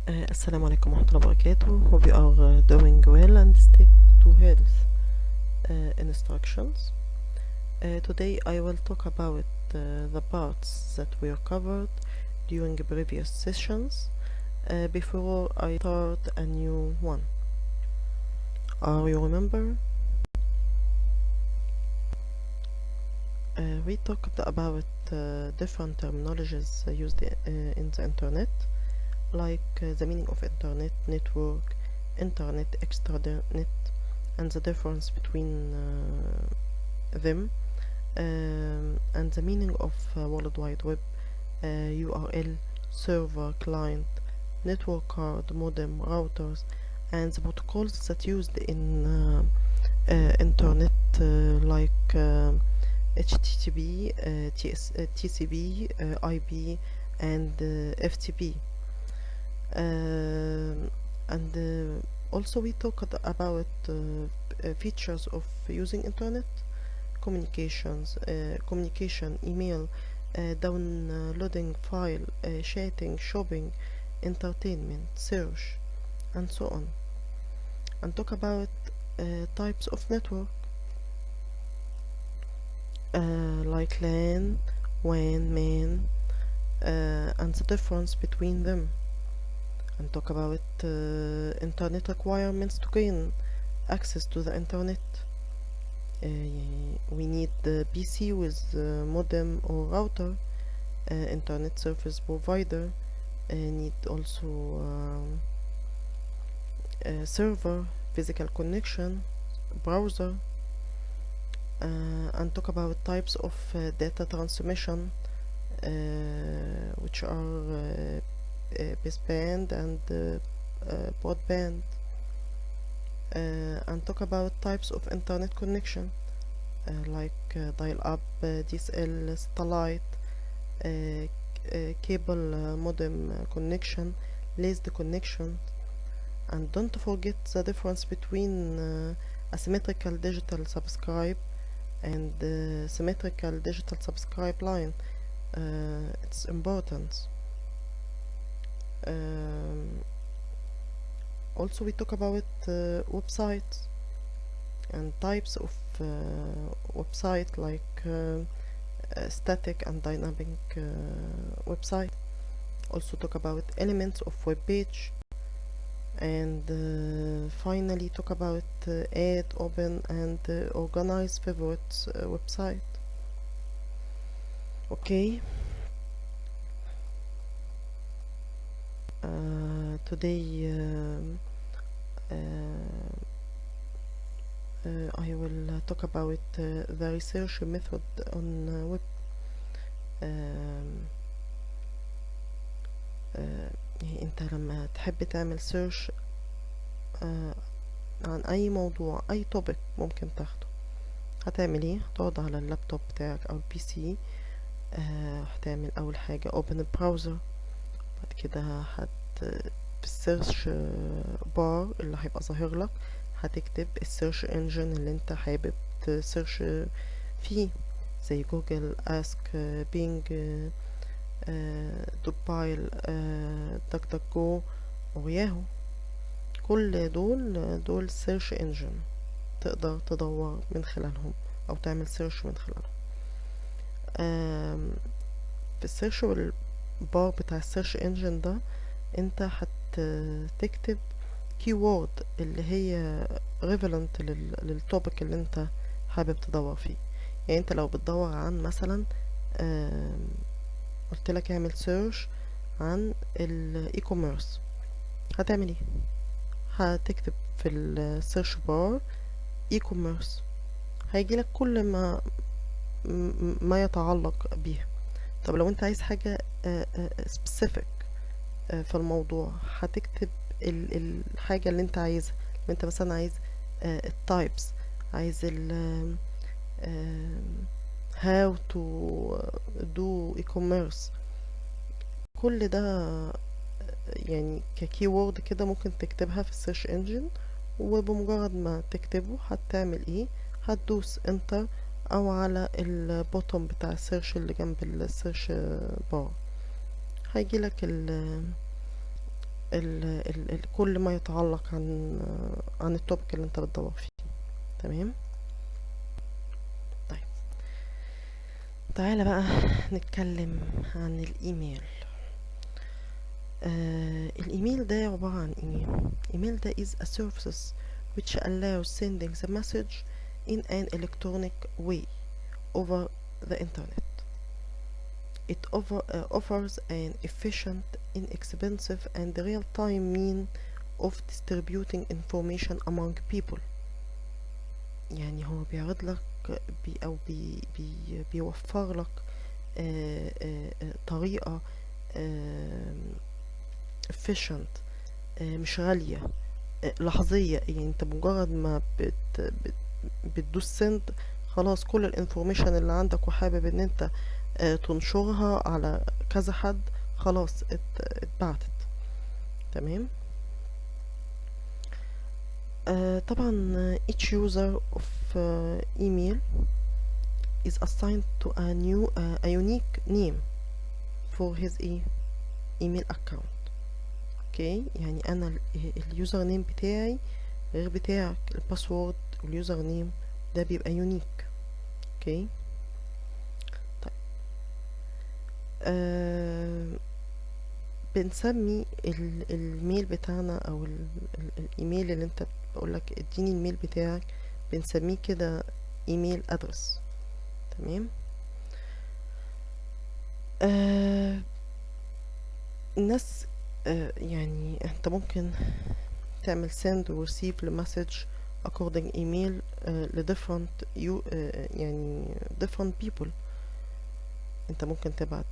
Assalamu alaikum wa rahmatullahi wa barakatuh. Hope you are doing well and stick to health instructions. Today I will talk about the parts that were covered during previous sessions before I start a new one. Are you remember? We talked about different terminologies used in the internet, like the meaning of internet, network, internet, extranet, and the difference between them, and the meaning of World Wide Web, URL, server, client, network card, modem, routers, and the protocols that used in internet, like HTTP, TCP, IP, and FTP. And also we talked about features of using internet, communication, email, downloading file, chatting, shopping, entertainment, search, and so on, and talk about types of network, like LAN, WAN, MAN, and the difference between them, and talk about internet requirements to gain access to the internet. We need the PC with modem or router, internet service provider, need also server, physical connection, browser, and talk about types of data transmission, which are baseband and broadband, and talk about types of internet connection, like dial-up, DSL, satellite, cable modem connection, lased connection, and don't forget the difference between asymmetrical digital subscribe and symmetrical digital subscribe line. It's important. Also we talk about websites and types of website, like static and dynamic website. Also talk about elements of web page, and finally talk about add, open, and organize favorites website. Okay. Today I will talk about the research method on web. يعني انت لما تحب تعمل سيرش عن اي موضوع، اي توبيك ممكن تاخده، هتعمل ايه؟ هتقعد على اللابتوب بتاعك او البي سي، هتعمل اول حاجة open البراوزر، بعد كده في السيرش بار اللي هيبقى ظاهر لك هتكتب السيرش انجن اللي انت حابب تسيرش فيه، زي جوجل، اسك، بينج، دوبايل، دك دك جو، وياهو. كل دول سيرش انجن تقدر تدور من خلالهم او تعمل سيرش من خلالهم. في السيرش بار بتاع السيرش انجن ده انت هتكتب كيورد اللي هي ريفلنت للتوبيك اللي انت حابب تدور فيه. يعني انت لو بتدور عن مثلا قلت لك اعمل سيرش عن الاي كوميرس، هتعمل ايه؟ هتكتب في السيرش بار اي كوميرس، هيجيلك كل ما يتعلق بيها. طب لو انت عايز حاجة specific في الموضوع، هتكتب الحاجة اللي انت عايزها. لو انت مثلا عايز التايبس، عايز how to do e-commerce، كل ده يعني ككيورد كده ممكن تكتبها في السيرش انجن، وبمجرد ما تكتبه هتعمل ايه؟ هتدوس انتر او على البوتوم بتاع السيرش اللي جنب السيرش بار، هيجيلك كل ما يتعلق عن التوبيك اللي انت بتدور فيه. تمام. طيب تعالى بقى نتكلم عن الايميل. الايميل ده عبارة عن ايه؟ ايميل ده is a service which allows sending the message in an electronic way over the internet. It offers an efficient, inexpensive and real-time means of distributing information among people. يعني هو بيعرض لك أو بيوفر لك طريقة efficient، مش غالية، لحظية. يعني انت مجرد ما بتدوس سند، خلاص كل الانفورميشن اللي عندك وحابب ان انت تنشرها على كذا حد، خلاص اتبعتت. تمام. طبعا each user of email is assigned to a unique name for his email account. اوكي، يعني انا اليوزر نيم بتاعي غير بتاعك، الباسورد واليوزر نيم ده بيبقى يونيك. اوكي. طيب بنسمي الميل بتاعنا او الايميل اللي انت بقولك اديني الميل بتاعك، بنسميه كده ايميل ادرس. تمام. الناس يعني انت ممكن تعمل send و receive message according email ل different يعني different people. انت ممكن تبعت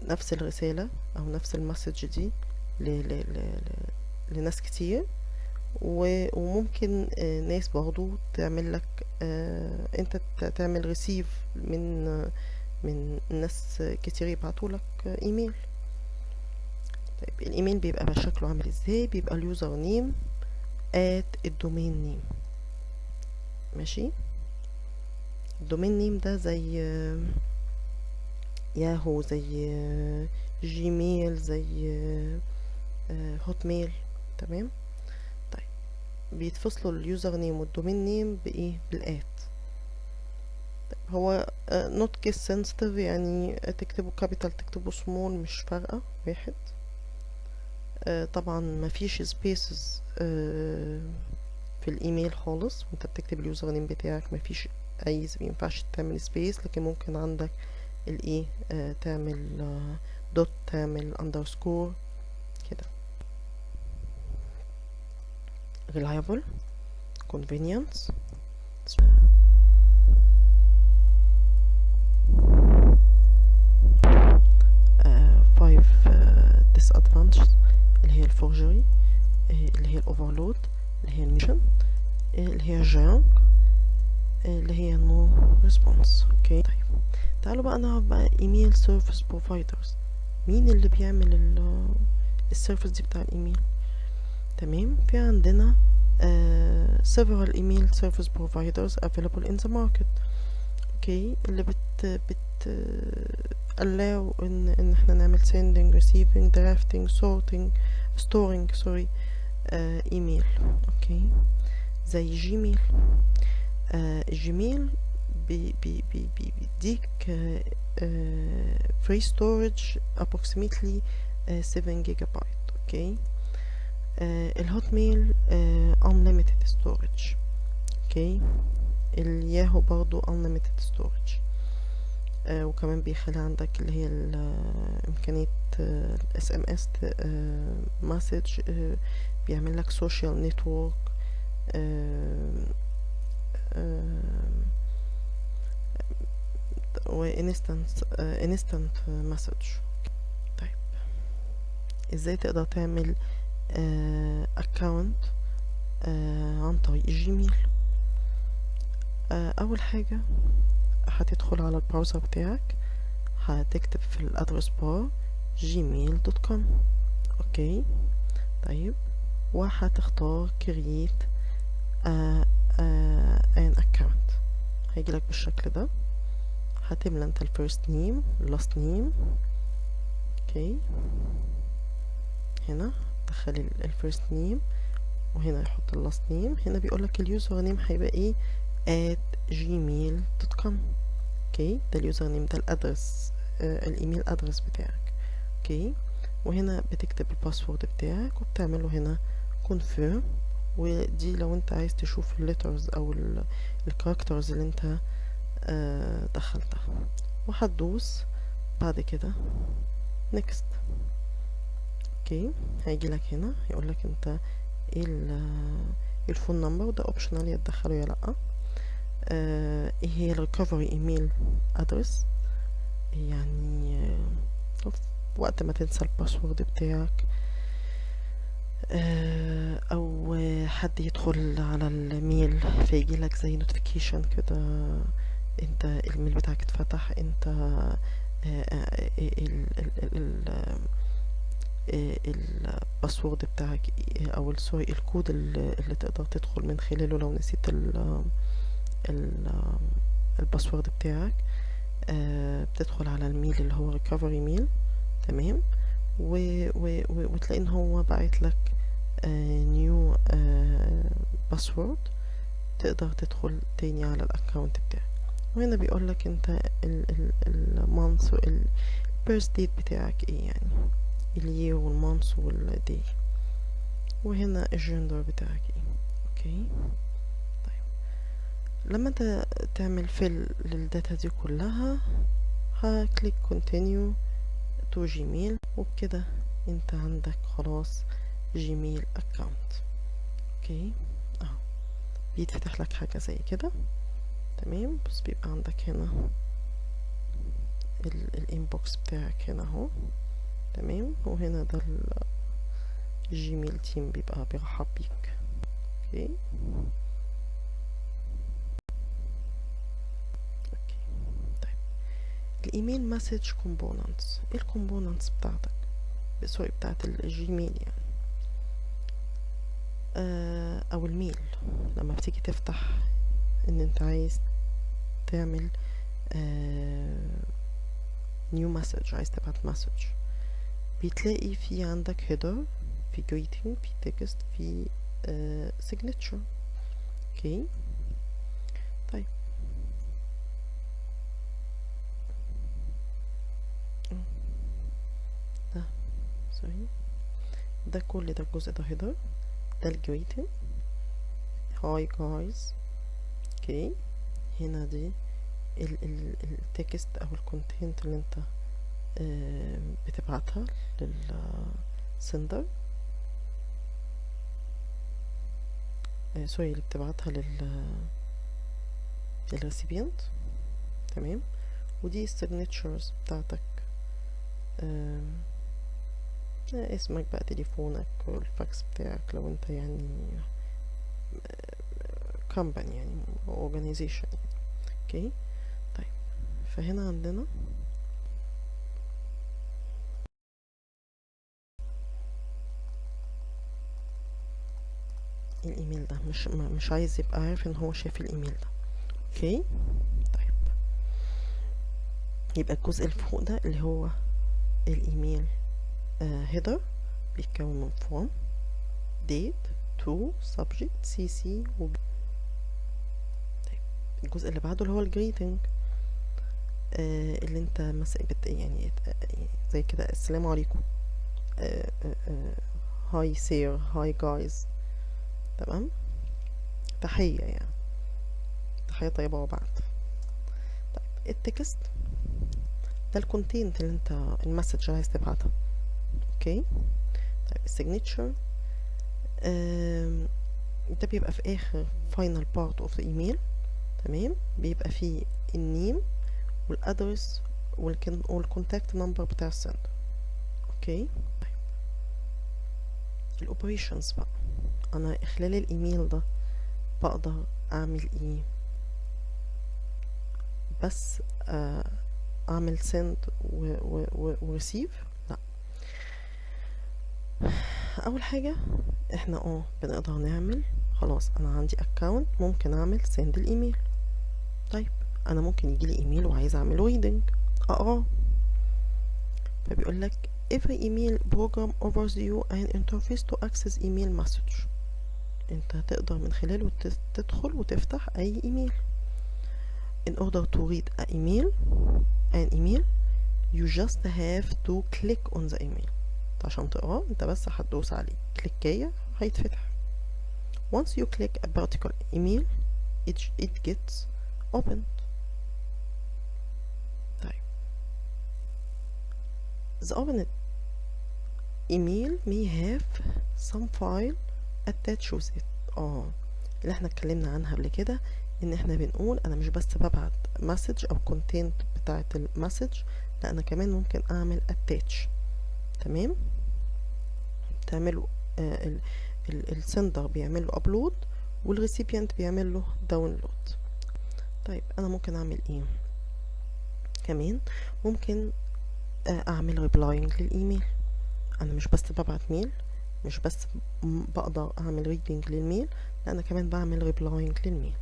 نفس الرسالة او نفس المسج دي لناس كتير، وممكن ناس برضو تعمل لك انت تعمل ريسيف من ناس كتير يبعتوا لك ايميل. طيب الايميل بيبقى بشكله عامل ازاي؟ بيبقى اليوزر نيم الدومين نيم. ماشي. الدومين نيم ده زي ياهو، زي جيميل، زي هوت ميل. تمام. طيب بيتفصلوا اليوزر نيم والدومين نيم بايه؟ بالات. طيب هو نوت كيس سنسيتيف، يعني تكتبه كابيتال تكتبه سمول مش فارقه، واحد. طبعا مفيش سبيسز في الايميل خالص وانت بتكتب اليوزر نيم بتاعك، مفيش اي مينفعش تعمل سبيس، لكن ممكن عندك الايه تعمل دوت، تعمل اندرسكور كده. reliable، convenience، five disadvantages اللي هي الفورجري، اللي هي الاوفرلود، اللي هي الميشن، اللي هي جانك، اللي هي نو ريسبونس. اوكي. طيب تعالوا بقى نعرف بقى ايميل سيرفيس بروفايدرز. مين اللي بيعمل السيرفيس دي بتاع الايميل؟ تمام. في عندنا several email service providers available in the market. اوكي. اللي بت allow ان احنا نعمل sending، receiving، drafting، storing ايميل. اوكي. زي جيميل. جيميل بيديك free storage approximately 7 جيجا بايت. اوكي. الهوت ميل unlimited storage. اوكي. الياهو برضو unlimited storage. وكمان بيخلي عندك اللي هي امكانية SMS مسج، بيعمل لك social network، و instant message. طيب ازاي تقدر تعمل account عن طريق جيميل؟ اول حاجة هتدخل على البراوزر بتاعك، هتكتب في الادرس بار gmail.com. اوكي. طيب وهتختار create an account، هيجيلك بالشكل ده. هتملى انت الفيرست نيم، اللاست نيم. اوكي. هنا دخل الفيرست نيم وهنا يحط اللاست نيم. هنا بيقولك اليوزر نيم هيبقى ايه @gmail.com. اوكي، ده اليوزر نيم، ده الادرس، الايميل ادرس بتاعك. اوكي، وهنا بتكتب الباسورد بتاعك وبتعمله هنا confirm. ودي لو انت عايز تشوف الليترز او الكاركترز اللي انت دخلتها، وهتدوس بعد كده next. اوكي، هيجي لك هنا يقول لك انت ايه الفون نمبر، وده اوبشنال يا تدخله يا لا. ايه هي الريكفري ايميل ادرس، يعني وقت ما تنسى الباسورد بتاعك او حد يدخل على الميل فيجي لك زي نوتيفيكيشن كده، انت الميل بتاعك اتفتح، انت الباسورد بتاعك او سوري الكود اللي تقدر تدخل من خلاله لو نسيت الباسورد بتاعك. بتدخل على الميل اللي هو ريكفري ميل، تمام، وتلاقي ان هو باعت لك نيو باسورد، تقدر تدخل تاني على الاكونت بتاعك. وهنا بيقول لك انت المانث البيرث ديت بتاعك ايه، يعني اليير والمانث والداي، وهنا الجندر بتاعك ايه. اوكي، طيب لما انت تعمل فيل للداتا دي كلها هكليك continue to جيميل، وبكده انت عندك خلاص جيميل اكاونت. اوكي، اهو بيتفتح لك حاجة زي كده، تمام. بس بيبقى عندك هنا الانبوكس بتاعك هنا اهو، تمام، وهنا ده الجيميل تيم بيبقى بيرحب بيك. اوكي، اوكي، طيب الايميل مسج كومبوننتس، ايه الكومبوننتس بتاعتك سوري بتاعت الجيميل يعني او الميل. لما بتيجي تفتح ان انت عايز تعمل نيو مسج، عايز تبعت مسج، بتلاقي في عندك header، في greeting، في text، في signature. اوكي، طيب ده سوري ده كل ده الجزء ده header، ده الجريتنج هاي جايز. اوكي، هنا دي التكست او الكونتنت اللي انت بتبعتها للسندر، سوري اللي بتبعتها للريسيبيانت، تمام. ودي السيجنتشرز بتاعتك، اسمك بقى، تليفونك، والفاكس بتاعك لو انت يعني company يعني organization يعني. اوكي، طيب فهنا عندنا الايميل ده مش عايز يبقى عارف ان هو شايف الايميل ده. اوكي، طيب يبقى الجزء اللي فوق ده اللي هو الايميل header بيتكون من form date to subject cc و طيب الجزء اللي بعده اللي هو الجريتنج اللي انت مثلا يعني زي كده السلام عليكم، هاي سير، هاي جايز، تمام، تحية يعني، تحية طيبة وبعد. طيب التكست ده الكونتنت اللي انت المسج عايز تبعتها. اوكي، طيب السيجنتشر ده بيبقى في اخر final part of the email، تمام، بيبقى فيه النيم والادرس والكونتاكت نمبر بتاع السند. اوكي، طيب الاوبريشنز بقى، انا خلال الايميل ده بقدر اعمل ايه؟ بس اعمل send وريسيف؟ لا، اول حاجة احنا بنقدر نعمل خلاص انا عندي اكاونت ممكن اعمل send الايميل. طيب انا ممكن يجيلي ايميل وعايز اعمل reading اقراه، فبيقول لك every email program offers you an interface to access email message. انت هتقدر من خلاله تدخل وتفتح اي ايميل. in order to read an email you just have to click on the email. عشان تقراه انت بس هتدوس عليه كليكية هيتفتح. once you click a particular email it gets opened. طيب the opened email may have some file attached with it. اللي احنا اتكلمنا عنها قبل كده ان احنا بنقول انا مش بس ببعت مسج او كونتنت بتاعت المسج، لا انا كمان ممكن اعمل attach. تمام، تعمله السندر بيعمل له ابلود والريسيبيانت بيعمل له داونلود. طيب انا ممكن اعمل ايه كمان؟ ممكن اعمل ريبلاينج للايميل. انا مش بس ببعت ميل، مش بس بقدر اعمل ريدنج للميل، لا انا كمان بعمل ريبلاينج للميل.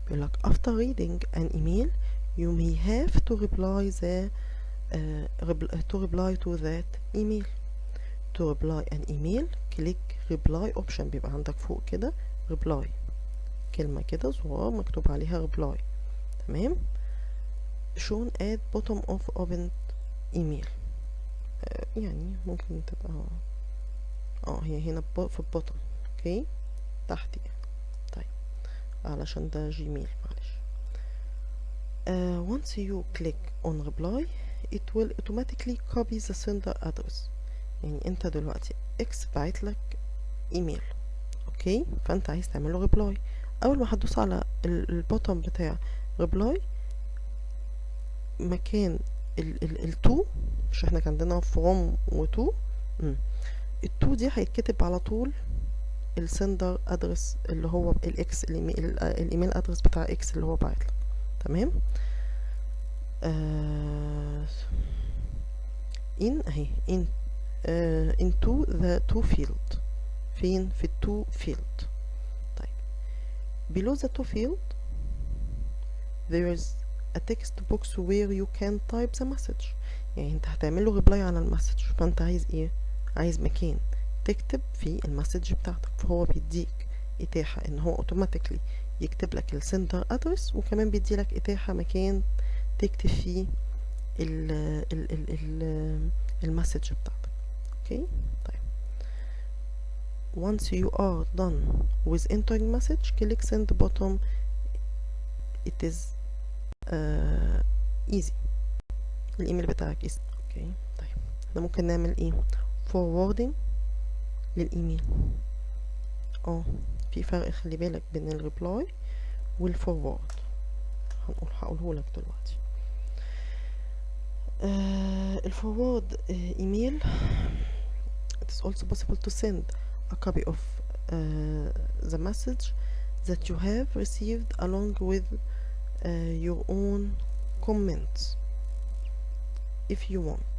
بيقول لك after reading an email you may have to reply to that email. to reply an email click reply option، بيبقى عندك فوق كده reply، كلمة كده زرار مكتوب عليها reply. تمام، shown at bottom of open email. يعني ممكن تبقى هي هنا في البوتن، اوكي تحت يعني. طيب علشان ده جيميل معلش. once you click on reply it will automatically copy the sender address. يعني انت دلوقتي اكس بعت لك ايميل، اوكي، فانت عايز تعمل له ريبلاي. اول ما هتدوس على البوتن بتاع ريبلاي مكان التو، مش احنا كان عندنا فروم وتو، التو دي هيتكتب على طول السندر ادرس اللي هو الاكس الايميل ادرس بتاع اكس اللي هو بعت لك. تمام، in اهي into the to field. فين؟ في التو field. طيب below the to field there is a text box where you can type the message. يعني انت هتعمل له ريبلاي على المسج، فانت عايز ايه؟ عايز مكان تكتب فيه المسج بتاعتك، فهو بيديك اتاحة ان هو اوتوماتيكلي يكتب لك السندر ادرس، وكمان بيدي لك اتاحة مكان تكتب فيه المسج بتاعتك. اوكي طيب once you are done with entering message click send bottom. it is easy. الايميل بتاعك easy. اوكي طيب احنا ممكن نعمل ايه؟ forwarding للايميل. في فرق خلي بالك بين الريبلاي والفورورد، هقوله لك دلوقتي. الفورورد ايميل it is also possible to send a copy of the message that you have received along with your own comments if you want.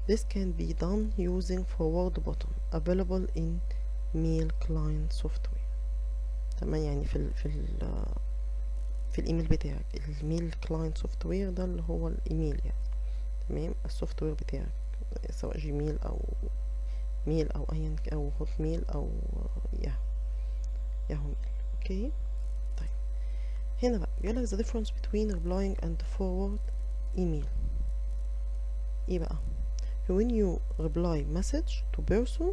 This can be done using forward button available in mail client software. تمام، يعني في الايميل بتاعك الميل كلاينت سوفت وير ده اللي هو الايميل يعني. تمام، السوفت وير بتاعك سواء جيميل او ميل او ايا او هوت ميل او ياهو ميل. اوكي طيب هنا بقى بيقولك the difference between replying and forward email. ايه بقى؟ when you reply message to person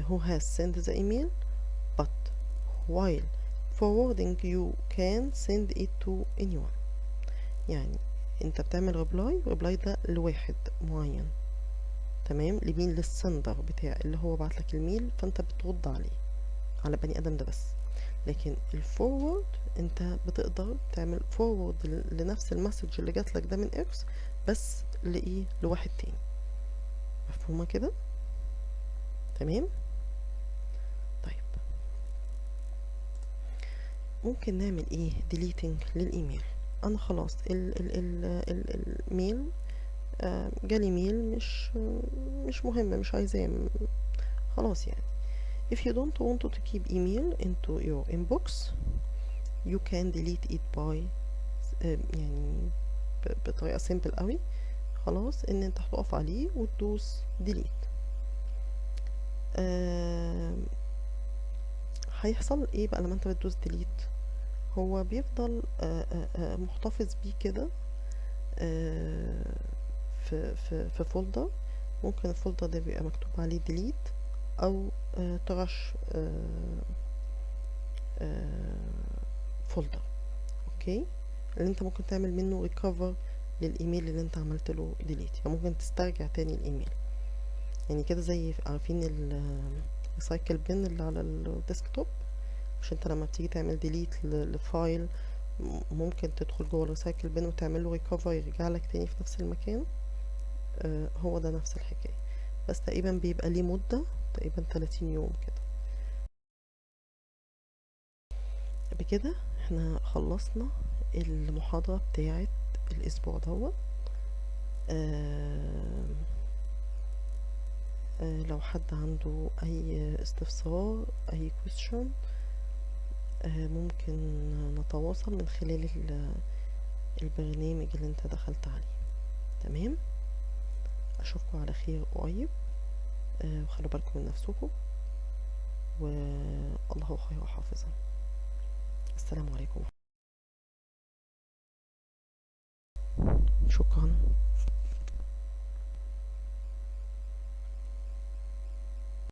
who has sent the email, but while forwarding you can send it to anyone. يعني انت بتعمل ريبلاي ده لواحد معين، تمام، لمين؟ للسندر بتاع اللي هو بعت لك الميل، فانت بترد عليه على بني ادم ده بس. لكن الفورورد انت بتقدر تعمل فورورد لنفس المسج اللي جات لك ده من اكس بس لايه؟ لواحد تاني. مفهومه كده؟ تمام. طيب ممكن نعمل ايه؟ ديليتنج للايميل. انا خلاص الميل جالي ميل مش مهم، مش عايزاه خلاص يعني. if you don't want to keep email into your inbox you can delete it by يعني بطريقة simple قوي. خلاص ان انت هتقف عليه وتدوس ديليت. هيحصل ايه بقى لما انت بتدوس ديليت؟ هو بيفضل محتفظ بيه كده في فولدر. ممكن الفولدر ده بيبقى مكتوب عليه ديليت او ترش فولدر. اوكي، اللي انت ممكن تعمل منه ريكفر للايميل اللي انت عملت له ديليت، يعني ممكن تسترجع تاني الايميل. يعني كده زي عارفين الريسايكل بين اللي على الديسكتوب، مش انت لما بتيجي تعمل ديليت لفايل ممكن تدخل جوه الريسايكل بين وتعمل له ريكفر يرجع لك تاني في نفس المكان؟ هو ده نفس الحكاية، بس تقريبا بيبقى ليه مدة تقريبا 30 يوم كده. بكده احنا خلصنا المحاضرة بتاعة الأسبوع دوت. لو حد عنده أي استفسار أي question ممكن نتواصل من خلال البرنامج اللي انت دخلت عليه. تمام، أشوفكم على خير قريب، وخلوا بالكم من نفسكم، والله خير حافظا. السلام عليكم. شكرا.